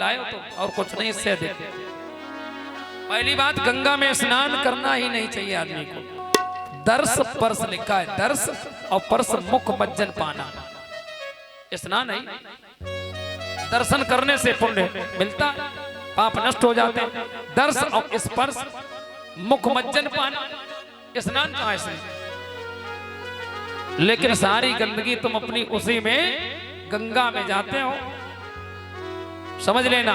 लायो तो और कुछ नहीं इससे अधिक। पहली बात, गंगा में स्नान करना ही नहीं चाहिए आदमी को। दर्श पर्श लिखा है, दर्श और पर्श मुख मज्जन पाना, स्नान नहीं। दर्शन करने से पुण्य मिलता, पाप नष्ट हो जाते। दर्श और स्पर्श मुख मज्जन पाना, स्नान कहाँ है? लेकिन सारी गंदगी तुम अपनी उसी में गंगा में जाते हो, समझ लेना।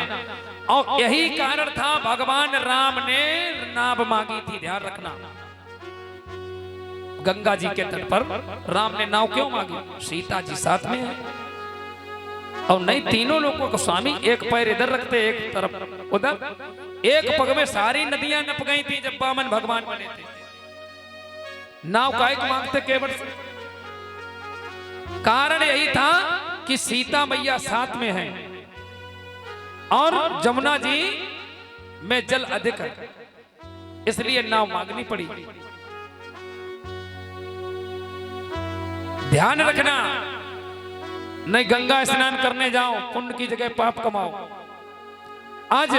और यही कारण था भगवान राम ने नाव मांगी थी, ध्यान रखना। गंगा जी के तट पर राम ने नाव क्यों मांगी? सीता जी साथ में है और नहीं, तीनों लोगों को स्वामी एक पैर इधर रखते, एक तरफ उधर, एक पग में सारी नदियां नप गई थी जब वामन भगवान बने थे। नाव का एक मांगते केवल से, कारण यही था कि सीता मैया साथ में है और जमुना जी में जल अधिक है, इसलिए नाव मांगनी पड़ी। ध्यान रखना, नहीं गंगा स्नान करने जाओ पुण्य की जगह पाप कमाओ। आज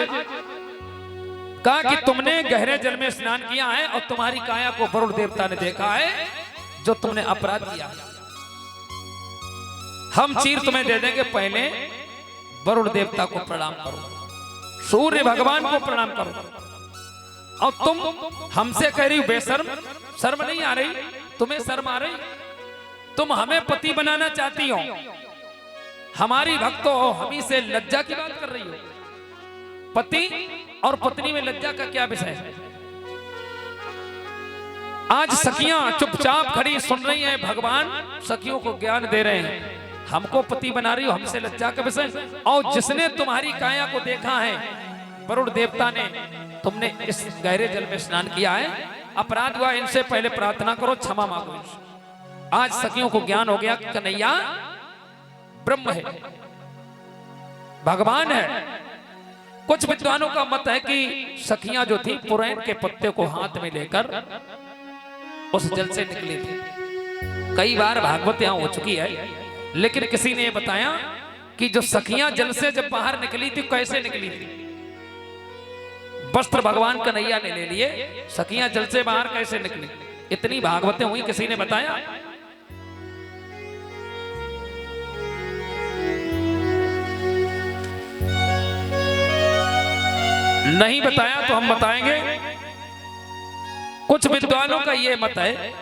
कहा कि तुमने गहरे जल में स्नान किया है और तुम्हारी काया को वरुण देवता ने देखा है जो तुमने अपराध किया। हम चीर तुम्हें दे देंगे, पहले वरुण देवता को प्रणाम करो, सूर्य भगवान को प्रणाम करो। और तुम हमसे कह रही हो बेशर्म, शर्म नहीं आ रही? तुम्हें शर्म आ रही? तुम हमें पति बनाना चाहती हो, हमारी भक्त हो, हमी से लज्जा की बात कर रही हो। पति और पत्नी में लज्जा का क्या विषय है? आज सखियां चुपचाप खड़ी सुन रही हैं, भगवान सखियों को ज्ञान दे रहे हैं, हमको पति बना रही हो, हमसे लज्जा का विषय। और जिसने तुम्हारी काया को देखा है, वरुण देवता ने, तुमने इस गहरे जल में स्नान किया है, अपराध हुआ, इनसे पहले प्रार्थना करो, क्षमा मांगो इनसे। आज सखियों को ज्ञान हो गया कि कन्हैया ब्रह्म है, भगवान है। कुछ विद्वानों का मत है कि सखियां जो थी पुरैन के पत्ते को हाथ में लेकर उस जल से निकली थी। कई बार भागवत यहां हो चुकी है, लेकिन किसी ने बताया कि जो सखियां जल से जब बाहर निकली थी, कैसे निकली थी? वस्त्र भगवान कन्हैया ने ले लिए, सखियां जल से बाहर कैसे निकली? इतनी भागवतें हुई, किसी ने बताया? नहीं बताया तो हम बताएंगे। कुछ विद्वानों का यह मत है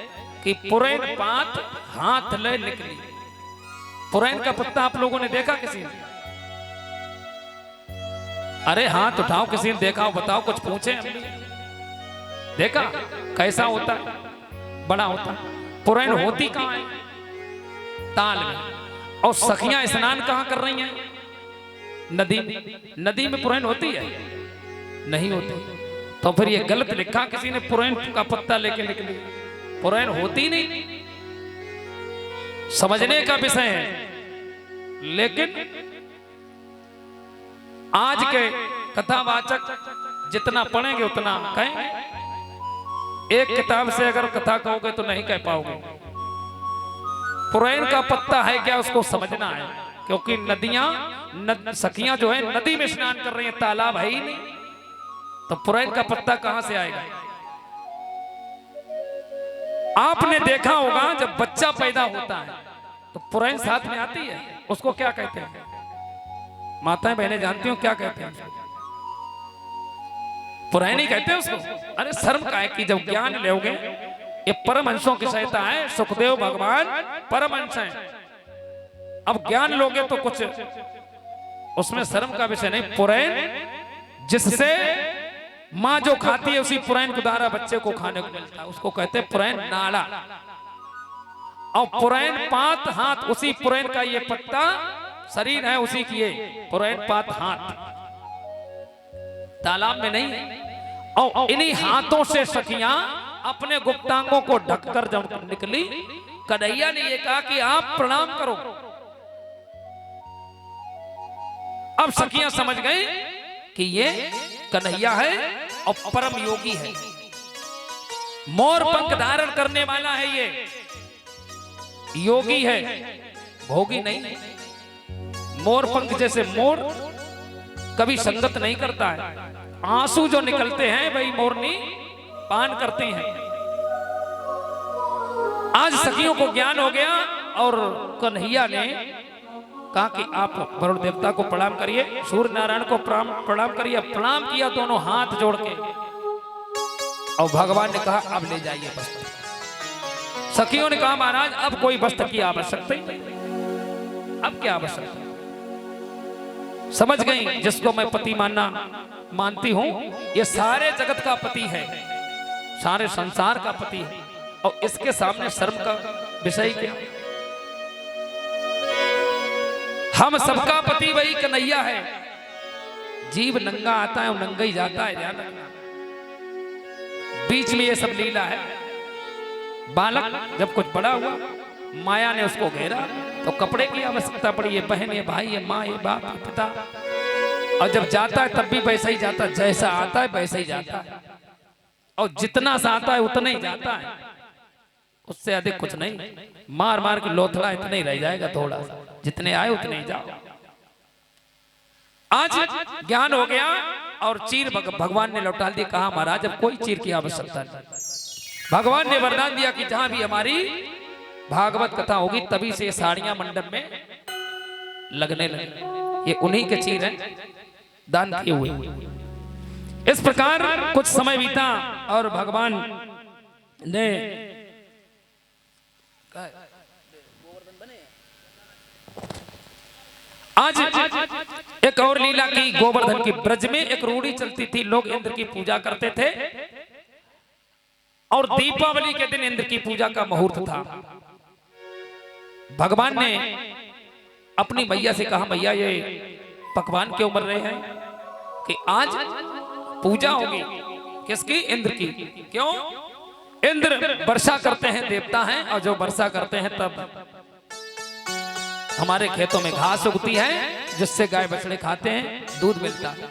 कि पुरैन पात हाथ ले निकली। पुरैन का पत्ता आप लोगों ने देखा किसी ने? अरे हाथ उठाओ, किसी ने देखा हो बताओ, कुछ पूछे? देखा कैसा होता? बड़ा होता। पुरैन होती कहां है? ताल में। और सखियां स्नान कहां कर रही हैं? नदी में। नदी में पुरैन होती है? नहीं होती। तो फिर ये गलत लिखा किसी ने, पुरैन का पत्ता लेके निकली। पुरैन होती नहीं, समझने का विषय है। लेकिन आज के कथावाचक जितना पढ़ेंगे उतना कहेंगे। एक किताब से अगर कथा कहोगे तो नहीं कह पाओगे। पुरैन का पत्ता है क्या, उसको समझना है, क्योंकि नदियां सखियां जो है नदी में स्नान कर रही हैं, तालाब है ही नहीं, तो पुरैन का पत्ता कहां से आएगा? आपने देखा होगा जब बच्चा पैदा होता है तो पुरैन साथ में आती है, उसको क्या कहते हैं? माताएं बहनें जानती हो क्या कहते हैं? पुरैन ही कहते हैं उसको। अरे शर्म का है कि जब ज्ञान लोगे, ये परमहंसों की सहायता है, सुखदेव भगवान परमहंस हैं। अब ज्ञान लोगे तो कुछ उसमें शर्म का विषय नहीं। पुरैन जिससे माँ जो खाती है उसी पुरैन के द्वारा बच्चे को खाने को मिलता है, उसको कहते हैं पुरैन नाड़ा। और पुरैन पात हाथ, उसी पुरैन का ये पत्ता शरीर है, उसी की ये पुरैन पात हाथ, तालाब में नहीं। और इन्हीं हाथों से सखियां अपने गुप्तांगों को ढककर जब निकली, कन्हैया ने ये कहा कि आप प्रणाम करो। अब सखियां समझ गई कि ये कन्हैया है और परम योगी है, मोर पंख धारण करने वाला है, ये योगी है, भोगी नहीं। मोर पंख जैसे मोर कभी संगत नहीं करता है। आंसू जो निकलते हैं वही मोरनी पान करती हैं। आज सखियों को ज्ञान हो गया और कन्हैया ने कहा कि आप वरुण देवता को प्रणाम करिए, सूर्य नारायण को प्रणाम करिए। प्रणाम किया दोनों हाथ जोड़ के और भगवान ने कहा अब ले जाइए वस्त्र। सखियों ने कहा महाराज अब कोई वस्त्र की आवश्यकता नहीं, अब क्या आवश्यकता। समझ गई जिसको मैं पति मानती हूं, ये सारे जगत का पति है, सारे संसार का पति है, और इसके सामने शर्म का विषय क्या। हम सबका पति वही कन्हैया है। जीव नंगा आता है और नंगा ही जाता है, ध्यान रखना। बीच में ये सब लीला है। बालक जब कुछ बड़ा हुआ, माया ने उसको घेरा तो कपड़े की आवश्यकता पड़ी। ये बहन, ये भाई, ये माँ, ये बाप, ये पिता। और जब जाता है तब भी वैसा ही जाता है, जैसा आता है वैसा ही जाता है, और जितना सा आता है उतना ही जाता है, उससे अधिक कुछ नहीं। मार मार के लोथड़ा इतना ही रह जाएगा, थोड़ा सा, जितने आए उतने ही जाओ। आज ज्ञान हो गया और चीर भगवान ने लौटा दिया। कहा महाराज अब कोई चीर की आवश्यकता नहीं। भगवान ने वरदान दिया कि जहां भी हमारी भागवत कथा होगी तभी से साड़ियां मंडप में लगने लगे। ये उन्हीं के चीर हैं, दान किए हुए। इस प्रकार कुछ समय बीता और भगवान ने आज एक और लीला की गोवर्धन की। ब्रज में एक रूढ़ी चलती थी, लोग इंद्र की पूजा करते थे और दीपावली के दिन इंद्र की पूजा का मुहूर्त था। भगवान ने अपनी मैया से कहा मैया ये पकवान क्यों बन रहे हैं कि आज पूजा होगी। किसकी? इंद्र की। क्यों? इंद्र वर्षा करते हैं, देवता हैं, और जो वर्षा करते हैं तब हमारे खेतों में घास उगती है जिससे गाय बछड़े खाते हैं, दूध मिलता है।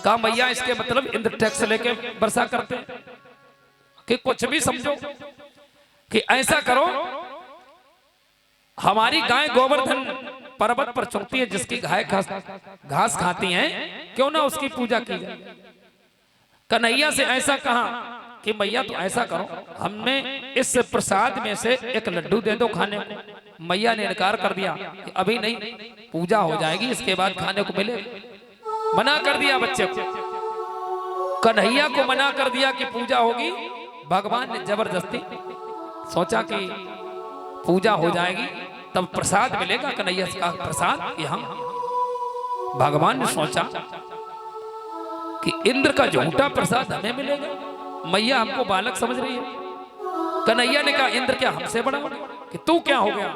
कहा मैया इसके मतलब इंद्र टैक्स लेके वर्षा करते हैं कि कुछ भी समझो कि ऐसा करो, हमारी गाय गोवर्धन पर्वत पर चुगती है जिसकी गाय घास खाती हैं, क्यों ना उसकी पूजा की जाए। कन्हैया से ऐसा कहा कि मैया तो ऐसा करो, हमने इस प्रसाद में से एक लड्डू दे दो खाने को। मैया ने इनकार कर दिया कि अभी नहीं, पूजा हो जाएगी इसके बाद खाने को मिलेगा। मना कर दिया बच्चे को, कन्हैया को मना कर दिया कि पूजा होगी। भगवान ने जबरदस्ती सोचा कि पूजा हो जाएगी तब प्रसाद मिलेगा। कन्हैया का प्रसाद यहाँ। भगवान ने सोचा कि इंद्र का झूठा प्रसाद हमें मिलेगा, मैया हमको बालक समझ रही है। कन्हैया ने कहा इंद्र क्या हमसे बड़ा कि तू क्या हो गया।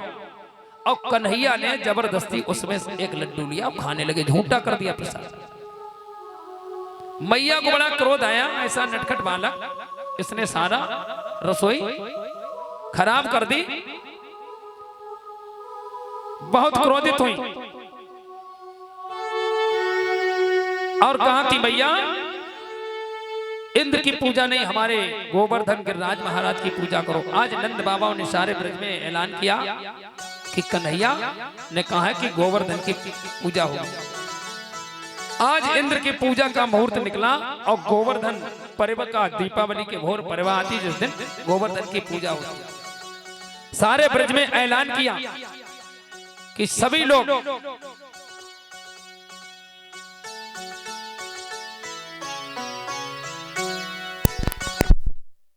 और कन्हैया ने जबरदस्ती उसमें से एक लड्डू लिया, खाने लगे, झूठा कर दिया प्रसाद। मैया को बड़ा क्रोध आया, ऐसा नटखट बालक, इसने सारा रसोई खराब कर दी। बहुत क्रोधित हुई और कहा कि मैया इंद्र की पूजा नहीं, हमारे गोवर्धन गिरिराज महाराज की पूजा करो। आज नंद बाबा ने सारे ब्रज में ऐलान किया कि कन्हैया ने कहा है कि गोवर्धन की पूजा होगी। आज इंद्र की पूजा का मुहूर्त निकला और गोवर्धन पर्व का, दीपावली के भोर पर्व आती जिस दिन गोवर्धन की पूजा होती, सारे ब्रज में ऐलान किया कि सभी लोग